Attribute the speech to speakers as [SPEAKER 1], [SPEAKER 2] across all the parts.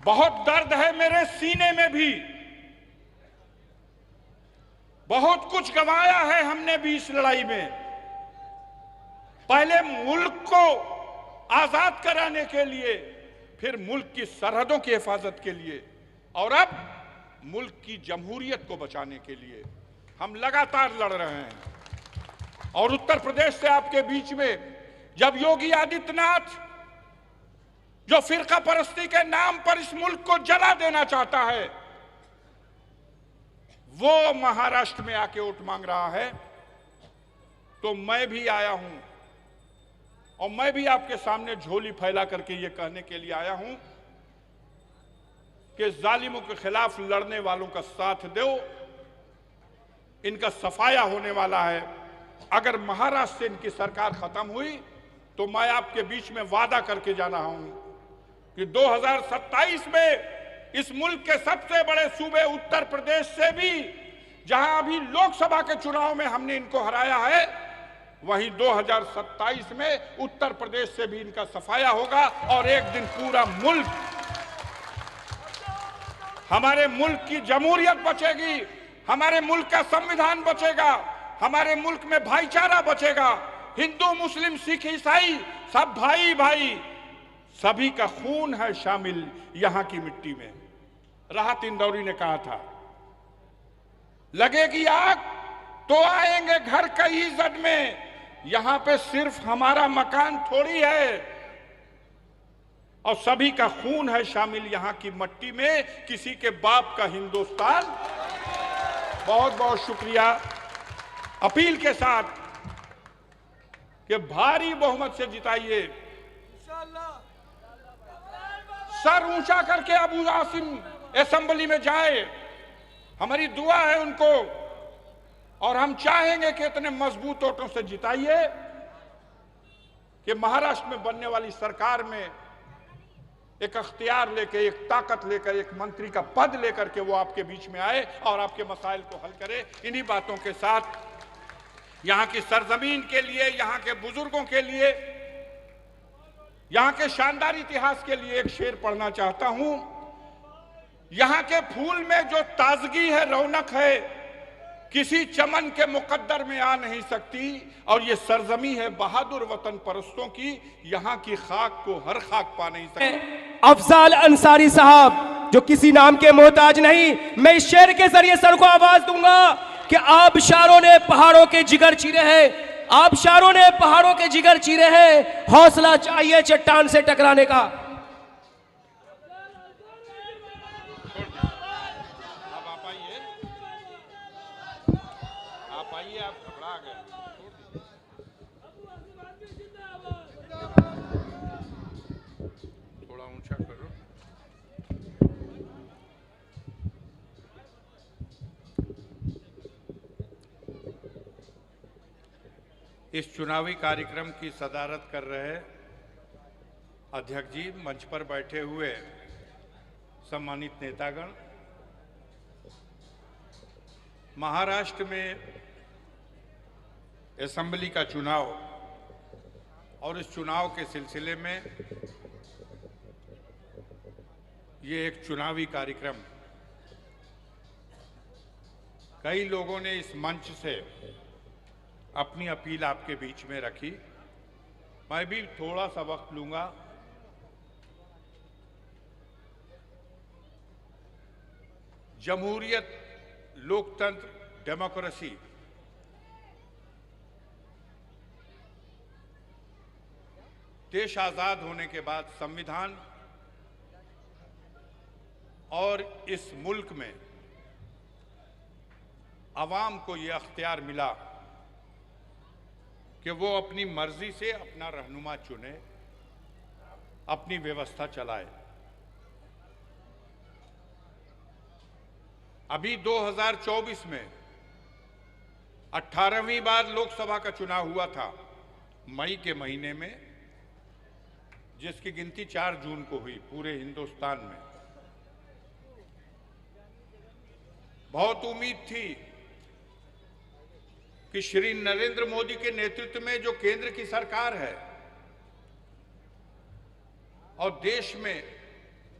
[SPEAKER 1] बहुत दर्द है मेरे सीने में भी, बहुत कुछ गंवाया है हमने भी इस लड़ाई में। पहले मुल्क को आजाद कराने के लिए, फिर मुल्क की सरहदों की हिफाजत के लिए, और अब मुल्क की जमहूरियत को बचाने के लिए हम लगातार लड़ रहे हैं। और उत्तर प्रदेश से आपके बीच में जब योगी आदित्यनाथ, जो फिरका परस्ती के नाम पर इस मुल्क को जला देना चाहता है, वो महाराष्ट्र में आके वोट मांग रहा है, तो मैं भी आया हूं और मैं भी आपके सामने झोली फैला करके ये कहने के लिए आया हूं कि जालिमों के खिलाफ लड़ने वालों का साथ दो, इनका सफाया होने वाला है। अगर महाराष्ट्र से इनकी सरकार खत्म हुई तो मैं आपके बीच में वादा करके जाना हूं कि 2027 में इस मुल्क के सबसे बड़े सूबे उत्तर प्रदेश से भी, जहां अभी लोकसभा के चुनाव में हमने इनको हराया है, वहीं 2027 में उत्तर प्रदेश से भी इनका सफाया होगा और एक दिन पूरा मुल्क, हमारे मुल्क की जमहूरियत बचेगी, हमारे मुल्क का संविधान बचेगा, हमारे मुल्क में भाईचारा बचेगा। हिंदू, मुस्लिम, सिख, ईसाई सब भाई भाई, सभी का खून है शामिल यहां की मिट्टी में। राहत इंदौरी ने कहा था, लगेगी आग तो आएंगे घर कई जद में, यहां पे सिर्फ हमारा मकान थोड़ी है, और सभी का खून है शामिल यहां की मट्टी में, किसी के बाप का हिंदुस्तान। बहुत बहुत शुक्रिया। अपील के साथ कि भारी बहुमत से जिताइए, सर ऊंचा करके अबू आसिम असेंबली में जाए, हमारी दुआ है उनको, और हम चाहेंगे कि इतने मजबूत वोटों से जिताइए कि महाराष्ट्र में बनने वाली सरकार में एक अख्तियार लेके, एक ताकत लेकर, एक मंत्री का पद लेकर के वो आपके बीच में आए और आपके मसाइल को हल करे। इन्हीं बातों के साथ यहां की सरजमीन के लिए, यहां के बुजुर्गों के लिए, यहां के शानदार इतिहास के लिए एक शेर पढ़ना चाहता हूं। यहां के फूल में जो ताजगी है, रौनक है, किसी चमन के मुकद्दर में आ नहीं सकती, और ये सरजमी है बहादुर वतन परस्तों की, यहां की खाक को हर खाक पा नहीं सकती।
[SPEAKER 2] अफजाल अंसारी साहब, जो किसी नाम के मोहताज नहीं, मैं इस शेर के जरिए सर को आवाज दूंगा कि आबशारों ने पहाड़ों के जिगर चीरे हैं, आबशारों ने पहाड़ों के जिगर चीरे हैं, हौसला चाहिए चट्टान से टकराने का।
[SPEAKER 1] इस चुनावी कार्यक्रम की सदारत कर रहे अध्यक्ष जी, मंच पर बैठे हुए सम्मानित नेतागण, महाराष्ट्र में असेंबली का चुनाव और इस चुनाव के सिलसिले में ये एक चुनावी कार्यक्रम, कई लोगों ने इस मंच से अपनी अपील आपके बीच में रखी। मैं भी थोड़ा सा वक्त लूंगा। जमहूरियत, लोकतंत्र, डेमोक्रेसी, देश आजाद होने के बाद संविधान और इस मुल्क में आवाम को यह अख्तियार मिला कि वो अपनी मर्जी से अपना रहनुमा चुने, अपनी व्यवस्था चलाए। अभी 2024 में 18वीं बार लोकसभा का चुनाव हुआ था, मई के महीने में, जिसकी गिनती 4 जून को हुई पूरे हिंदुस्तान में। बहुत उम्मीद थी कि श्री नरेंद्र मोदी के नेतृत्व में जो केंद्र की सरकार है और देश में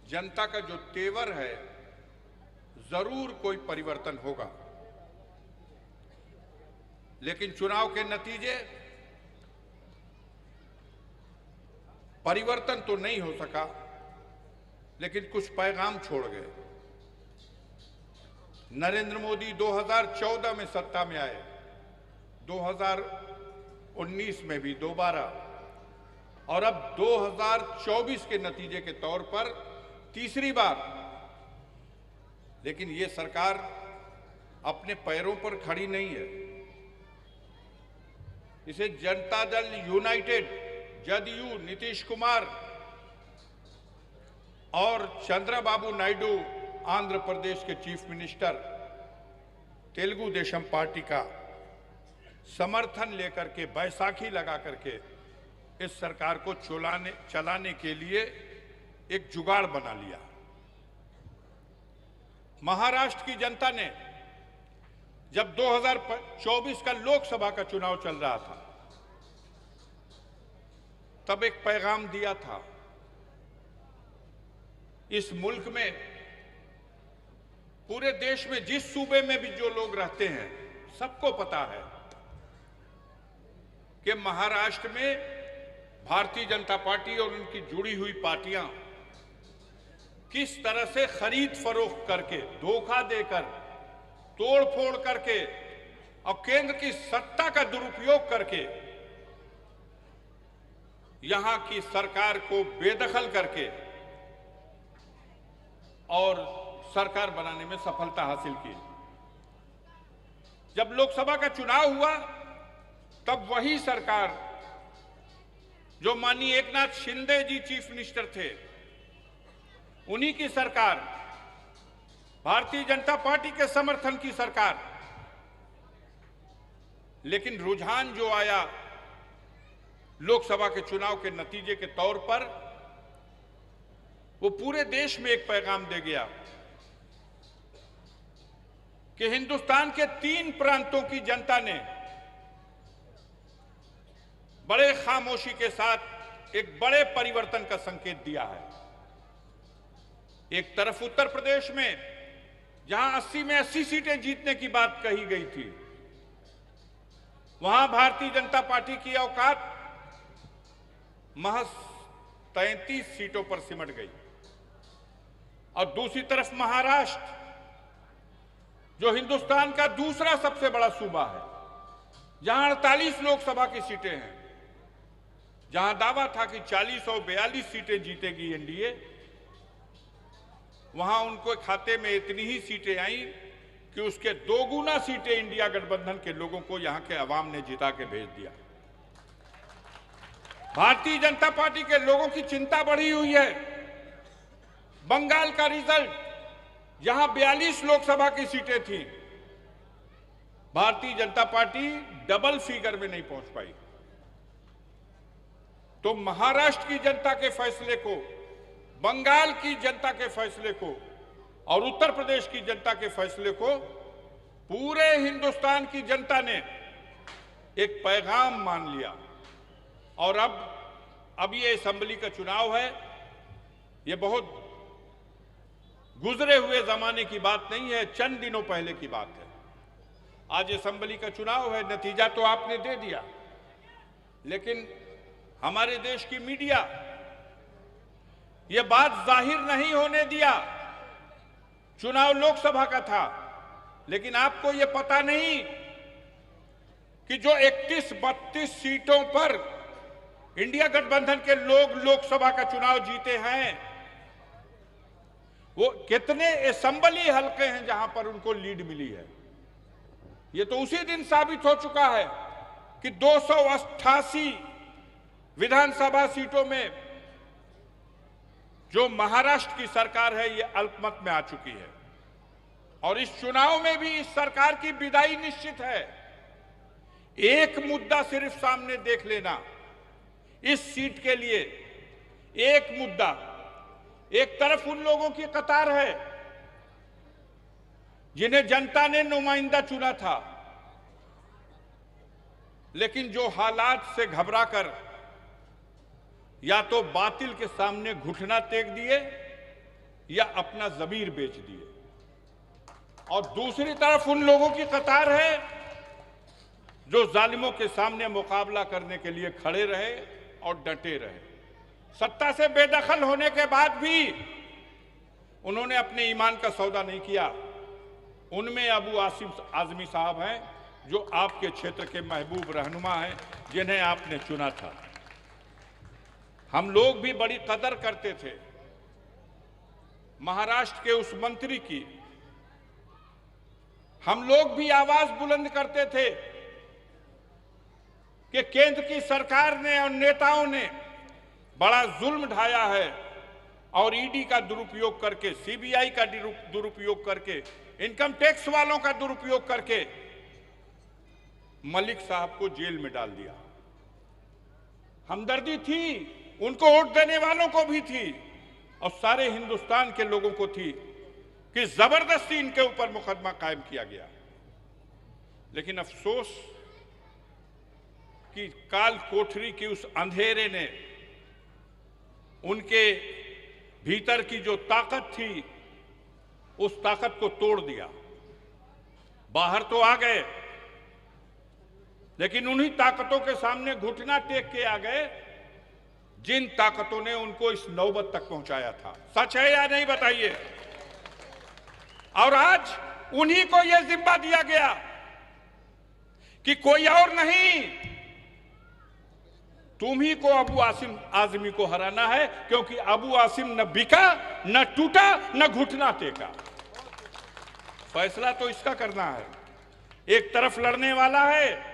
[SPEAKER 1] जनता का जो तेवर है, जरूर कोई परिवर्तन होगा। लेकिन चुनाव के नतीजे परिवर्तन तो नहीं हो सका, लेकिन कुछ पैगाम छोड़ गए। नरेंद्र मोदी 2014 में सत्ता में आए, 2019 में भी दोबारा, और अब 2024 के नतीजे के तौर पर तीसरी बार। लेकिन ये सरकार अपने पैरों पर खड़ी नहीं है। इसे जनता दल यूनाइटेड, जदयू, नीतीश कुमार और चंद्रबाबू नायडू, आंध्र प्रदेश के chief minister, Telugu Desam party का समर्थन लेकर के, बैसाखी लगा करके इस सरकार को चलाने के लिए एक जुगाड़ बना लिया। महाराष्ट्र की जनता ने जब 2024 का लोकसभा का चुनाव चल रहा था, तब एक पैगाम दिया था। इस मुल्क में, पूरे देश में, जिस सूबे में भी जो लोग रहते हैं, सबको पता है कि महाराष्ट्र में भारतीय जनता पार्टी और उनकी जुड़ी हुई पार्टियां किस तरह से खरीद फरोख्त करके, धोखा देकर, तोड़फोड़ करके और केंद्र की सत्ता का दुरुपयोग करके यहां की सरकार को बेदखल करके और सरकार बनाने में सफलता हासिल की। जब लोकसभा का चुनाव हुआ, तब वही सरकार, जो माननीय एकनाथ शिंदे जी चीफ मिनिस्टर थे, उन्हीं की सरकार, भारतीय जनता पार्टी के समर्थन की सरकार। लेकिन रुझान जो आया लोकसभा के चुनाव के नतीजे के तौर पर, वो पूरे देश में एक पैगाम दे गया कि हिंदुस्तान के 3 प्रांतों की जनता ने बड़े खामोशी के साथ एक बड़े परिवर्तन का संकेत दिया है। एक तरफ उत्तर प्रदेश में, जहां 80 में 80 सीटें जीतने की बात कही गई थी, वहां भारतीय जनता पार्टी की औकात महज 33 सीटों पर सिमट गई। और दूसरी तरफ महाराष्ट्र, जो हिंदुस्तान का दूसरा सबसे बड़ा सूबा है, जहां 48 लोकसभा की सीटें हैं, जहां दावा था कि 40 और 42 सीटें जीतेगी एनडीए, वहां उनको खाते में इतनी ही सीटें आई कि उसके 2 गुना सीटें इंडिया गठबंधन के लोगों को, यहां के अवाम ने जिता के भेज दिया। भारतीय जनता पार्टी के लोगों की चिंता बढ़ी हुई है। बंगाल का रिजल्ट, जहां 42 लोकसभा की सीटें थी, Bharatiya Janata party double figure में नहीं पहुंच पाई। तो महाराष्ट्र की जनता के फैसले को, बंगाल की जनता के फैसले को और उत्तर प्रदेश की जनता के फैसले को पूरे हिंदुस्तान की जनता ने एक पैगाम मान लिया। और अब ये असेंबली का चुनाव है, ये बहुत गुजरे हुए जमाने की बात नहीं है, चंद दिनों पहले की बात है। आज असेंबली का चुनाव है, नतीजा तो आपने दे दिया, लेकिन हमारे देश की मीडिया यह बात जाहिर नहीं होने दिया। चुनाव लोकसभा का था, लेकिन आपको यह पता नहीं कि जो 31-32 सीटों पर इंडिया गठबंधन के लोग लोकसभा का चुनाव जीते हैं, वो कितने असेंबली हलके हैं जहां पर उनको लीड मिली है। ये तो उसी दिन साबित हो चुका है कि 288 विधानसभा सीटों में जो महाराष्ट्र की सरकार है, ये अल्पमत में आ चुकी है। और इस चुनाव में भी इस सरकार की विदाई निश्चित है। एक मुद्दा सिर्फ सामने देख लेना, इस सीट के लिए एक मुद्दा। एक तरफ उन लोगों की कतार है जिन्हें जनता ने नुमाइंदा चुना था, लेकिन जो हालात से घबराकर या तो बातिल के सामने घुटना टेक दिए या अपना ज़मीर बेच दिए। और दूसरी तरफ उन लोगों की कतार है जो जालिमों के सामने मुकाबला करने के लिए खड़े रहे और डटे रहे। सत्ता से बेदखल होने के बाद भी उन्होंने अपने ईमान का सौदा नहीं किया। उनमें अबू आसिम आज़मी साहब हैं, जो आपके क्षेत्र के महबूब रहनुमा हैं, जिन्हें आपने चुना था। हम लोग भी बड़ी कदर करते थे महाराष्ट्र के उस मंत्री की। हम लोग भी आवाज बुलंद करते थे कि केंद्र की सरकार ने और नेताओं ने बड़ा जुल्म ढाया है और ईडी का दुरुपयोग करके, सीबीआई का दुरुपयोग करके, इनकम टैक्स वालों का दुरुपयोग करके मलिक साहब को जेल में डाल दिया। हमदर्दी थी, उनको वोट देने वालों को भी थी और सारे हिंदुस्तान के लोगों को थी कि जबरदस्ती इनके ऊपर मुकदमा कायम किया गया। लेकिन अफसोस कि काल कोठरी की उस अंधेरे ने उनके भीतर की जो ताकत थी उस ताकत को तोड़ दिया। बाहर तो आ गए, लेकिन उन्हीं ताकतों के सामने घुटना टेक के आ गए जिन ताकतों ने उनको इस नौबत तक पहुंचाया था। सच है या नहीं बताइए? और आज उन्हीं को यह जिम्मा दिया गया कि कोई और नहीं, तुम ही को अबू आसिम आज़मी को हराना है, क्योंकि अबू आसिम न बिका, न टूटा, न घुटना टेका। फैसला तो इसका करना है। एक तरफ लड़ने वाला है,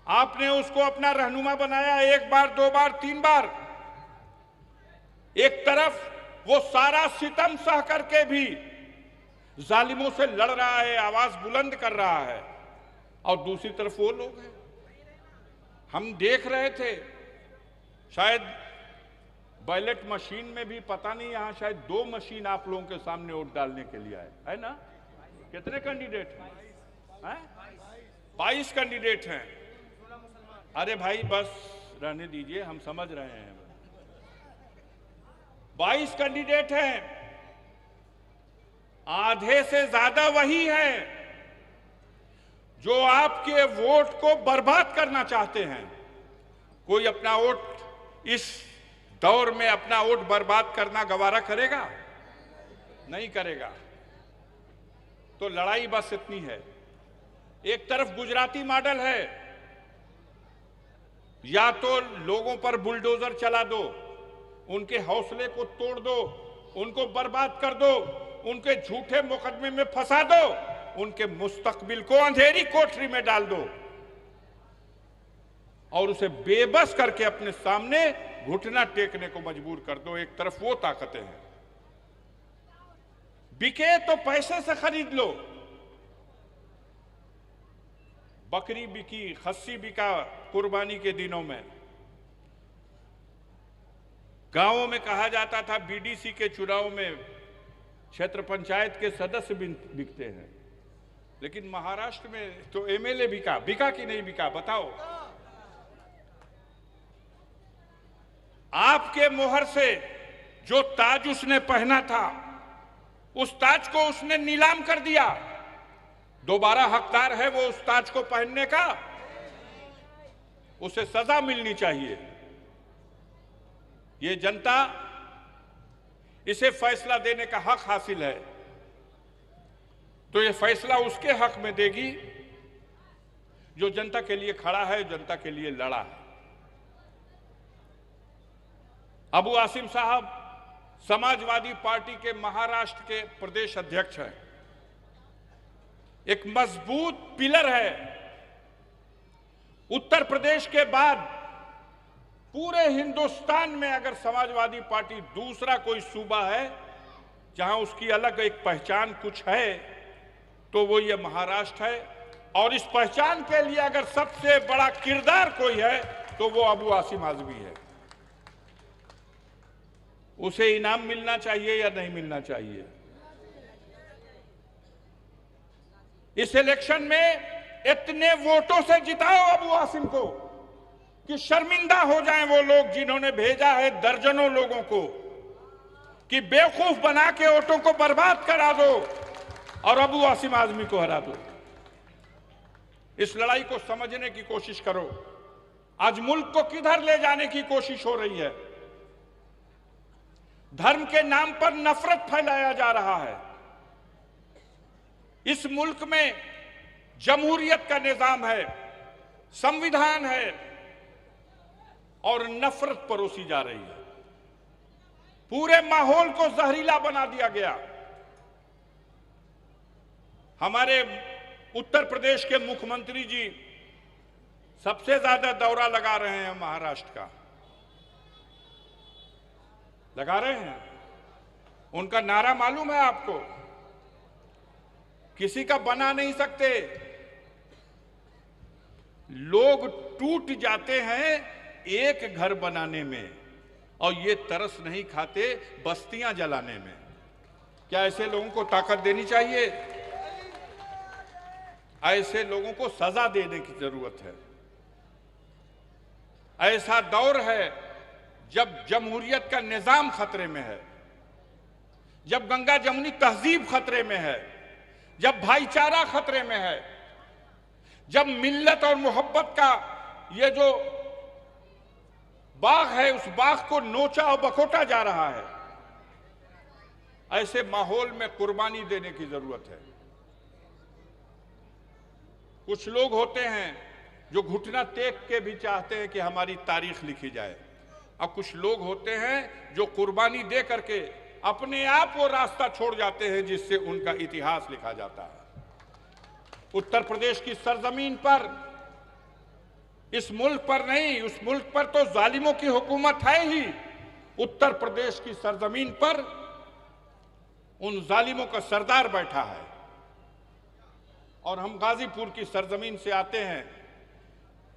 [SPEAKER 1] आपने उसको अपना रहनुमा बनाया 1 बार 2 बार 3 बार। एक तरफ वो सारा सितम सह करके भी जालिमों से लड़ रहा है, आवाज बुलंद कर रहा है, और दूसरी तरफ वो लोग हैं। हम देख रहे थे, शायद बैलेट मशीन में भी पता नहीं, यहां शायद 2 मशीन आप लोगों के सामने वोट डालने के लिए आए है ना। कितने कैंडिडेट हैं? 22 कैंडिडेट हैं। अरे भाई बस रहने दीजिए, हम समझ रहे हैं। 22 कैंडिडेट हैं, आधे से ज्यादा वही हैं जो आपके वोट को बर्बाद करना चाहते हैं। कोई अपना वोट इस दौर में अपना वोट बर्बाद करना गवारा करेगा? नहीं करेगा। तो लड़ाई बस इतनी है। एक तरफ गुजराती मॉडल है, या तो लोगों पर बुलडोजर चला दो, उनके हौसले को तोड़ दो, उनको बर्बाद कर दो, उनके झूठे मुकदमे में फंसा दो, उनके मुस्तकबिल को अंधेरी कोठरी में डाल दो और उसे बेबस करके अपने सामने घुटना टेकने को मजबूर कर दो। एक तरफ वो ताकतें हैं। बिके तो पैसे से खरीद लो। बकरी बिकी, खस्सी बिका कुर्बानी के दिनों में। गांवों में कहा जाता था बीडीसी के चुनाव में क्षेत्र पंचायत के सदस्य बिकते हैं, लेकिन महाराष्ट्र में तो एमएलए बिका। बिका कि नहीं बिका बताओ? आपके मोहर से जो ताज उसने पहना था, उस ताज को उसने नीलाम कर दिया। दोबारा हकदार है वो उस ताज को पहनने का? उसे सजा मिलनी चाहिए। ये जनता, इसे फैसला देने का हक हासिल है, तो ये फैसला उसके हक में देगी जो जनता के लिए खड़ा है, जनता के लिए लड़ा है। अबू आसिम साहब समाजवादी पार्टी के महाराष्ट्र के प्रदेश अध्यक्ष हैं। एक मजबूत पिलर है। उत्तर प्रदेश के बाद पूरे हिंदुस्तान में अगर समाजवादी पार्टी दूसरा कोई सूबा है जहां उसकी अलग एक पहचान कुछ है, तो वो ये महाराष्ट्र है। और इस पहचान के लिए अगर सबसे बड़ा किरदार कोई है तो वो अबू आसिम आज़मी है। उसे इनाम मिलना चाहिए या नहीं मिलना चाहिए? इस इलेक्शन में इतने वोटों से जिताओ अबू आसिम को कि शर्मिंदा हो जाएं वो लोग जिन्होंने भेजा है दर्जनों लोगों को कि बेवकूफ बना के वोटों को बर्बाद करा दो और अबू आसिम आजमी को हरा दो। इस लड़ाई को समझने की कोशिश करो। आज मुल्क को किधर ले जाने की कोशिश हो रही है? धर्म के नाम पर नफरत फैलाया जा रहा है। इस मुल्क में जमहूरियत का निजाम है, संविधान है और नफरत परोसी जा रही है। पूरे माहौल को जहरीला बना दिया गया। हमारे उत्तर प्रदेश के मुख्यमंत्री जी सबसे ज्यादा दौरा लगा रहे हैं महाराष्ट्र का, लगा रहे हैं। उनका नारा मालूम है आपको? किसी का बना नहीं सकते। लोग टूट जाते हैं एक घर बनाने में और ये तरस नहीं खाते बस्तियां जलाने में। क्या ऐसे लोगों को ताकत देनी चाहिए? ऐसे लोगों को सजा देने की जरूरत है। ऐसा दौर है जब जमहूरियत का निजाम खतरे में है, जब गंगा जमुनी तहजीब खतरे में है, जब भाईचारा खतरे में है, जब मिल्लत और मोहब्बत का ये जो बाग है उस बाग को नोचा और बकोटा जा रहा है। ऐसे माहौल में कुर्बानी देने की जरूरत है। कुछ लोग होते हैं जो घुटना टेक के भी चाहते हैं कि हमारी तारीख लिखी जाए, और कुछ लोग होते हैं जो कुर्बानी दे करके अपने आप वो रास्ता छोड़ जाते हैं जिससे उनका इतिहास लिखा जाता है। उत्तर प्रदेश की सरजमीन पर, इस मुल्क पर नहीं, उस मुल्क पर तो जालिमों की हुकूमत है ही। उत्तर प्रदेश की सरजमीन पर उन जालिमों का सरदार बैठा है। और हम गाजीपुर की सरजमीन से आते हैं।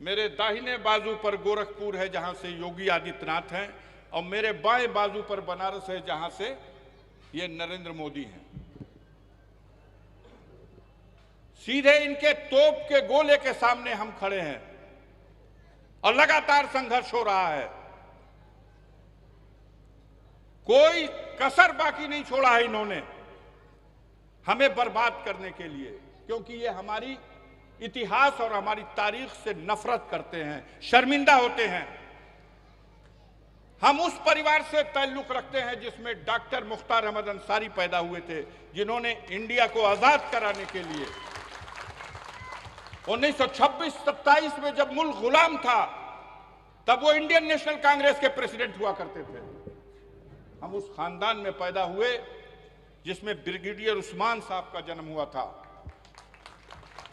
[SPEAKER 1] मेरे दाहिने बाजू पर गोरखपुर है जहां से योगी आदित्यनाथ हैं, और मेरे बाएं बाजू पर बनारस है जहां से ये नरेंद्र मोदी हैं। सीधे इनके तोप के गोले के सामने हम खड़े हैं और लगातार संघर्ष हो रहा है। कोई कसर बाकी नहीं छोड़ा है इन्होंने हमें बर्बाद करने के लिए, क्योंकि ये हमारी इतिहास और हमारी तारीख से नफरत करते हैं, शर्मिंदा होते हैं। हम उस परिवार से ताल्लुक रखते हैं जिसमें डॉक्टर मुख्तार अहमद अंसारी पैदा हुए थे, जिन्होंने इंडिया को आजाद कराने के लिए 1926-27 में जब मुल्क गुलाम था तब वो इंडियन नेशनल कांग्रेस के प्रेसिडेंट हुआ करते थे। हम उस खानदान में पैदा हुए जिसमें ब्रिगेडियर उस्मान साहब का जन्म हुआ था,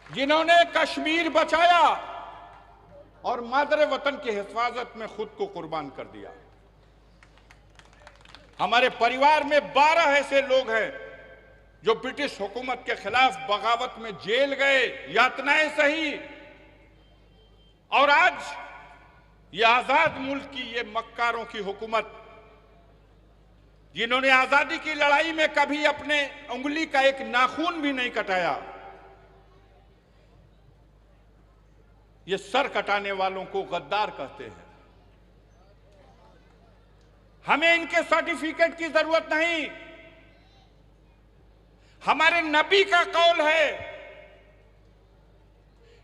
[SPEAKER 1] जिन्होंने कश्मीर बचाया और मादर वतन की हिफाजत में खुद को कुर्बान कर दिया। हमारे परिवार में 12 ऐसे लोग हैं जो ब्रिटिश हुकूमत के खिलाफ बगावत में जेल गए, यातनाएं सही, और आज ये आजाद मुल्क की ये मक्कारों की हुकूमत, जिन्होंने आजादी की लड़ाई में कभी अपने उंगली का एक नाखून भी नहीं कटाया, ये सर कटाने वालों को गद्दार कहते हैं। हमें इनके सर्टिफिकेट की जरूरत नहीं। हमारे नबी का कौल है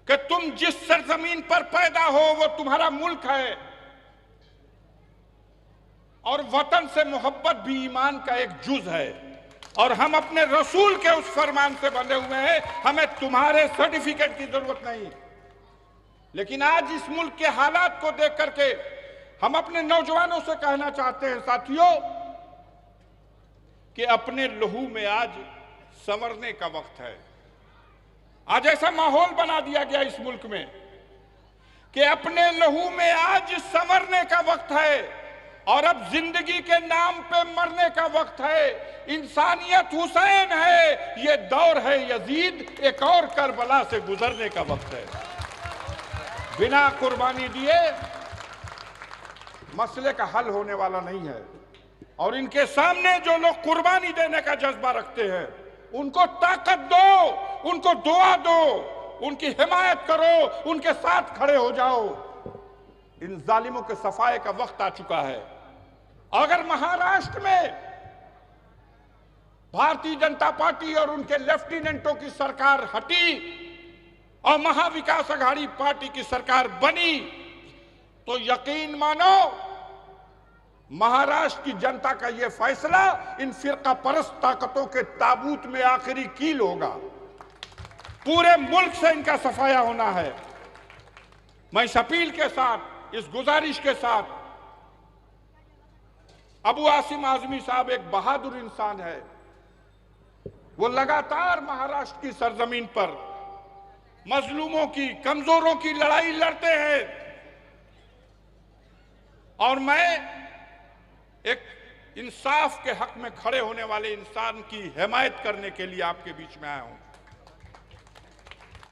[SPEAKER 1] कि तुम जिस सरजमीन पर पैदा हो वो तुम्हारा मुल्क है, और वतन से मोहब्बत भी ईमान का एक जुज है। और हम अपने रसूल के उस फरमान से बंधे हुए हैं, हमें तुम्हारे सर्टिफिकेट की जरूरत नहीं। लेकिन आज इस मुल्क के हालात को देख करके हम अपने नौजवानों से कहना चाहते हैं, साथियों, कि अपने लहू में आज संवरने का वक्त है। आज ऐसा माहौल बना दिया गया इस मुल्क में कि अपने लहू में आज संवरने का वक्त है, और अब जिंदगी के नाम पे मरने का वक्त है। इंसानियत हुसैन है, ये दौर है यजीद, एक और करबला से गुजरने का वक्त है। बिना कुर्बानी दिए मसले का हल होने वाला नहीं है। और इनके सामने जो लोग कुर्बानी देने का जज्बा रखते हैं, उनको ताकत दो, उनको दुआ दो, उनकी हिमायत करो, उनके साथ खड़े हो जाओ। इन जालिमों के सफाए का वक्त आ चुका है। अगर महाराष्ट्र में भारतीय जनता पार्टी और उनके लेफ्टिनेंटों की सरकार हटी और महाविकास अघाड़ी पार्टी की सरकार बनी, तो यकीन मानो महाराष्ट्र की जनता का यह फैसला इन फिरका परस्त ताकतों के ताबूत में आखिरी कील होगा। पूरे मुल्क से इनका सफाया होना है। मैं इस अपील के साथ, इस गुजारिश के साथ, अबू आसिम आजमी साहब एक बहादुर इंसान है। वो लगातार महाराष्ट्र की सरजमीन पर मजलूमों की, कमजोरों की लड़ाई लड़ते हैं, और मैं एक इंसाफ के हक में खड़े होने वाले इंसान की हिमायत करने के लिए आपके बीच में आया हूं।